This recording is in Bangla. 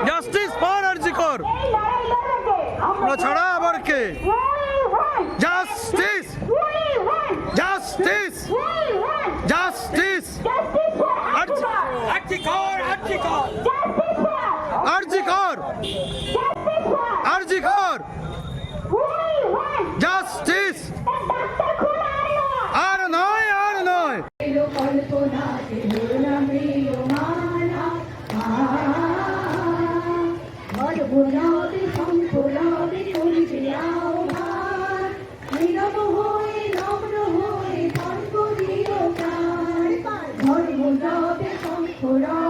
জাস্টিস ফর আরজি কর। আমরা ছাড়া আবার কে? Justice, justice, justice. RG Kar, RG Kar, RG Kar, RG কর। জাস্টিস। আর নয়, আর নয়। ধর্ম